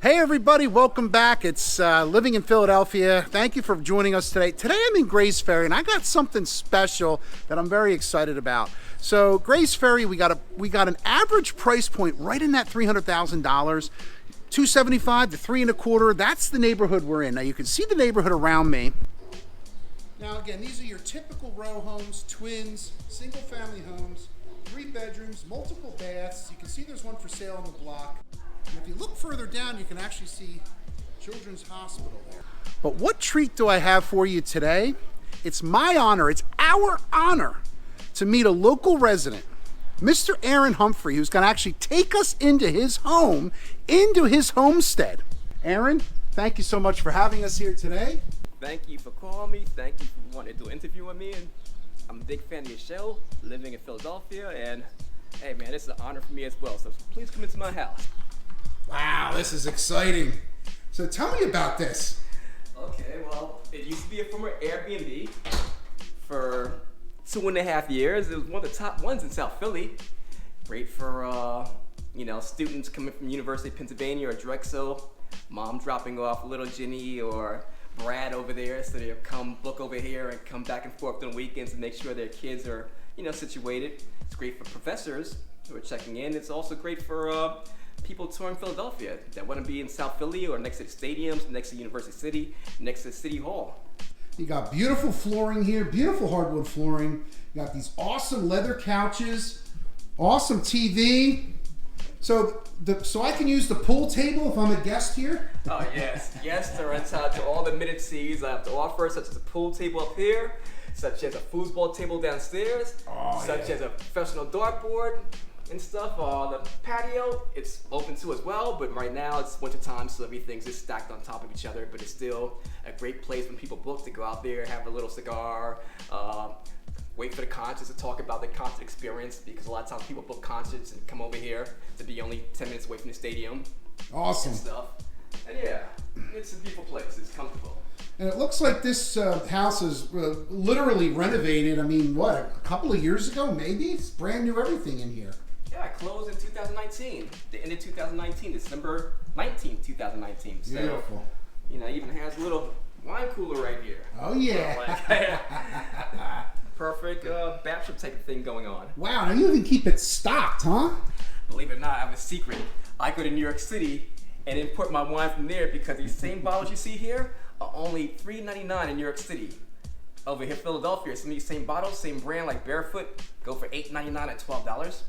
Hey everybody, welcome back. It's Living in Philadelphia. Thank you for joining us today. Today I'm in Gray's Ferry and I got something special that I'm very excited about. So Gray's Ferry, we got an average price point right in that $300,000. 275 to 3 1/4. That's the neighborhood we're in. Now you can see the neighborhood around me. Now again, these are your typical row homes, twins, single family homes, 3 bedrooms, multiple baths. You can see there's one for sale on the block. And if you look further down, you can actually see Children's Hospital there. But what treat do I have for you today? It's my honor, it's our honor to meet a local resident, Mr. Aaron Humphrey, who's gonna actually take us into his home, into his homestead. Aaron, thank you so much for having us here today. Thank you for calling me. Thank you for wanting to do an interview with me. And I'm a big fan of your show, living in Philadelphia. And hey man, it's an honor for me as well. So please come into my house. Wow, this is exciting. So tell me about this. Okay, well, it used to be a former Airbnb for 2.5 years. It was one of the top ones in South Philly. Great for, students coming from University of Pennsylvania or Drexel, mom dropping off little Ginny or Brad over there, so they'll come book over here and come back and forth on weekends to make sure their kids are, situated. It's great for professors who are checking in. It's also great for people touring Philadelphia that want to be in South Philly or next to the stadiums, next to University City, next to City Hall. You got beautiful flooring here, beautiful hardwood flooring. You got these awesome leather couches, awesome TV. So I can use the pool table if I'm a guest here? Oh yes, guests are entitled to all the amenities I have to offer, such as a pool table up here, such as a foosball table downstairs, such as a professional dartboard and stuff. The patio, it's open too as well, but right now it's winter time, so everything's just stacked on top of each other, but it's still a great place when people book to go out there, have a little cigar, wait for the concerts to talk about the concert experience, because a lot of times people book concerts and come over here to be only 10 minutes away from the stadium. Awesome. And stuff. And yeah, it's a beautiful place, it's comfortable. And it looks like this house is literally renovated. I mean, what, a couple of years ago, maybe? It's brand new everything in here. Yeah, I closed in 2019. The end of 2019, December 19th, 2019. So, beautiful. Even has a little wine cooler right here. Oh yeah. Perfect bachelor type of thing going on. Wow, now you even keep it stocked, huh? Believe it or not, I have a secret. I go to New York City and import my wine from there, because these same bottles you see here are only $3.99 in New York City. Over here in Philadelphia, some of these same bottles, same brand like Barefoot, go for $8.99 and $12.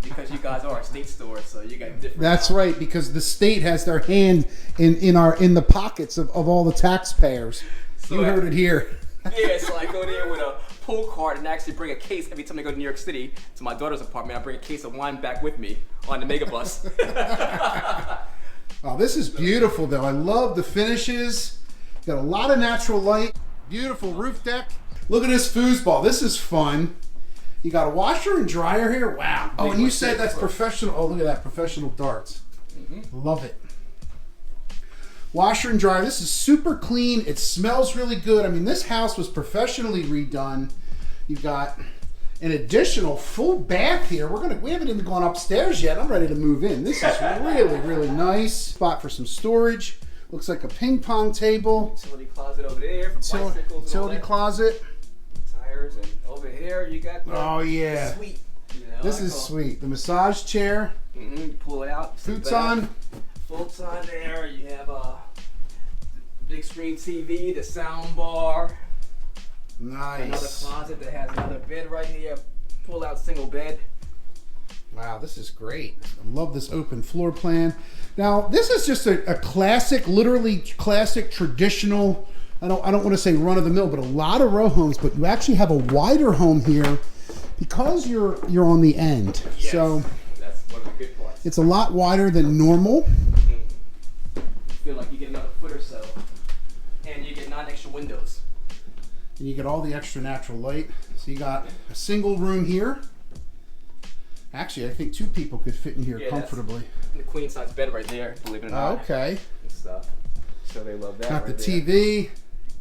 Because you guys are a state store, so you got different. That's right, because the state has their hand in the pockets of all the taxpayers. So you heard it here. Yeah, so I go there with a pull card and actually bring a case every time I go to New York City to my daughter's apartment. I bring a case of wine back with me on the megabus. Oh, this is beautiful though. I love the finishes. Got a lot of natural light. Beautiful roof deck. Look at this foosball. This is fun. You got a washer and dryer here. Wow. Oh, and you said that's professional. Oh, look at that, professional darts. Love it. Washer and dryer. This is super clean. It smells really good. I mean, this house was professionally redone. You've got an additional full bath here. We haven't even gone upstairs yet. I'm ready to move in. This is really, really nice. Spot for some storage. Looks like a ping pong table. Utility closet over there for bicycles. Utility closet. Tires, and over here you got the suite. This is sweet. The massage chair. You pull it out. Futon. Futon there. You have a big screen TV, the sound bar. Nice. Another closet that has another bed right here. Pull out single bed. Wow, this is great. I love this open floor plan. Now, this is just a classic, literally classic, traditional, I don't want to say run of the mill, but a lot of row homes, but you actually have a wider home here because you're on the end. Yes, so that's one of the good parts. It's a lot wider than normal. You feel like you get another foot or so, and you get 9 extra windows. And you get all the extra natural light. So you got a single room here. Actually, I think 2 people could fit in here comfortably. The queen size bed right there, believe it or not. Okay. And stuff. So they love that. Got right the there. TV.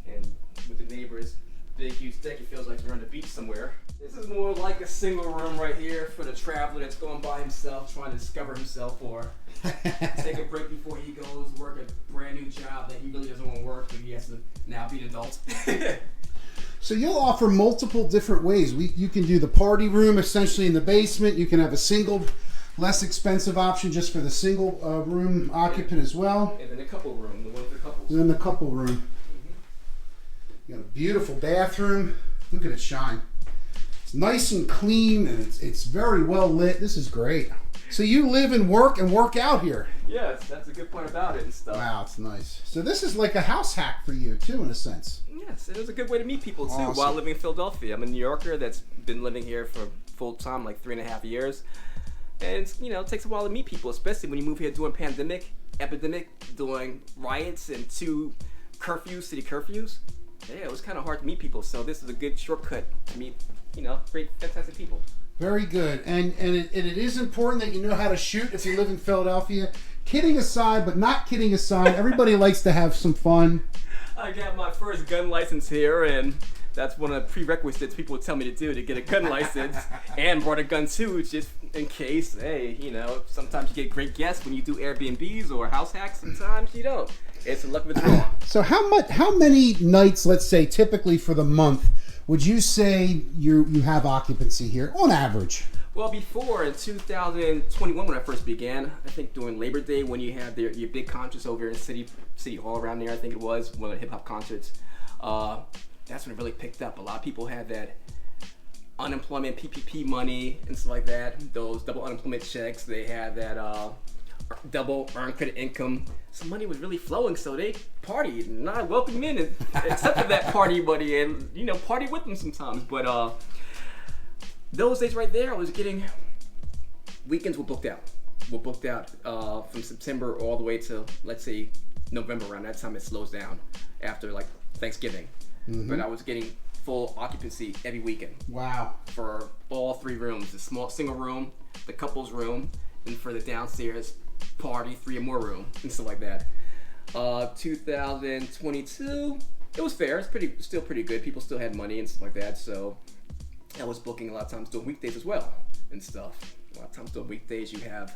And with the neighbors, big, huge deck. It feels like you're on the beach somewhere. This is more like a single room right here for the traveler that's going by himself, trying to discover himself, or take a break before he goes work a brand new job that he really doesn't want to work, but he has to now be an adult. So you'll offer multiple different ways. You can do the party room essentially in the basement. You can have a single, less expensive option just for the single room occupant as well. And then a couple room, the one for couples. And then the couple room. You got a beautiful bathroom. Look at it shine. It's nice and clean, and it's very well lit. This is great. So you live and work out here. Yes, that's a good point about it and stuff. Wow, it's nice. So this is like a house hack for you too, in a sense. Yes, it was a good way to meet people too. Awesome. While living in Philadelphia, I'm a New Yorker that's been living here for full time, like 3.5 years, and you know, it takes a while to meet people, especially when you move here during epidemic, during riots and 2 city curfews. Yeah, it was kind of hard to meet people, so this is a good shortcut to meet, you know, great, fantastic people. Very good, and it is important that you know how to shoot if you live in Philadelphia. Kidding aside, but not kidding aside, everybody likes to have some fun. I got my first gun license here, and that's one of the prerequisites people would tell me to do to get a gun license, and brought a gun too, just in case. Hey, you know, sometimes you get great guests when you do Airbnbs or house hacks. Sometimes you don't. It's a luck of the draw. So how many nights, let's say, typically for the month, would you say you have occupancy here on average? Well, before in 2021 when I first began, I think during Labor Day when you had your big concerts over in City Hall around there, I think it was, one of the hip hop concerts, that's when it really picked up. A lot of people had that unemployment PPP money and stuff like that, those double unemployment checks. They had that double earned credit income. Some money was really flowing, so they partied, and I welcomed in and accepted that party money and, you know, party with them sometimes. But those days right there, I was getting, weekends were booked out. From September all the way to, let's say, November. Around that time it slows down after like Thanksgiving. Mm-hmm. But I was getting full occupancy every weekend. Wow. For all 3 rooms, the small single room, the couples room, and for the downstairs party 3 or more room and stuff like that. 2022, it was fair. It's still pretty good. People still had money and stuff like that, so I was booking a lot of times during weekdays as well and stuff. A lot of times during weekdays you have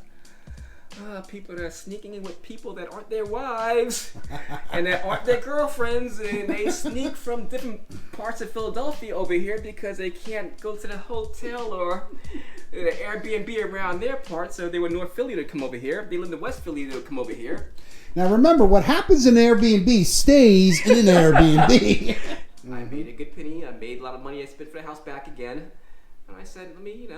people that are sneaking in with people that aren't their wives and that aren't their girlfriends, and they sneak from different parts of Philadelphia over here because they can't go to the hotel or the Airbnb around their part, so they were North Philly to come over here. If they live in West Philly, they would come over here. Now remember, what happens in Airbnb stays in an Airbnb. I made a good penny. I made a lot of money. I spent for the house back again. And I said, let me,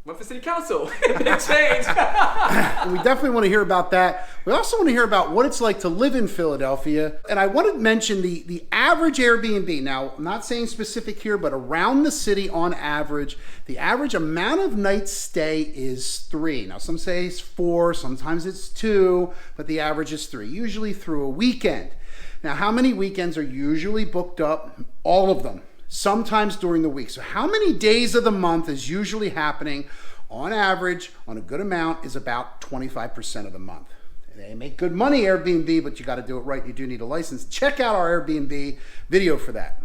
run for city council. Big change. We definitely want to hear about that. We also want to hear about what it's like to live in Philadelphia. And I want to mention the average Airbnb. Now, I'm not saying specific here, but around the city on average, the average amount of nights stay is 3. Now, some say it's 4, sometimes it's 2, but the average is 3, usually through a weekend. Now, how many weekends are usually booked up? All of them. Sometimes during the week. So how many days of the month is usually happening? On average, on a good amount, is about 25% of the month. They make good money, Airbnb, but you got to do it right. You do need a license. Check out our Airbnb video for that.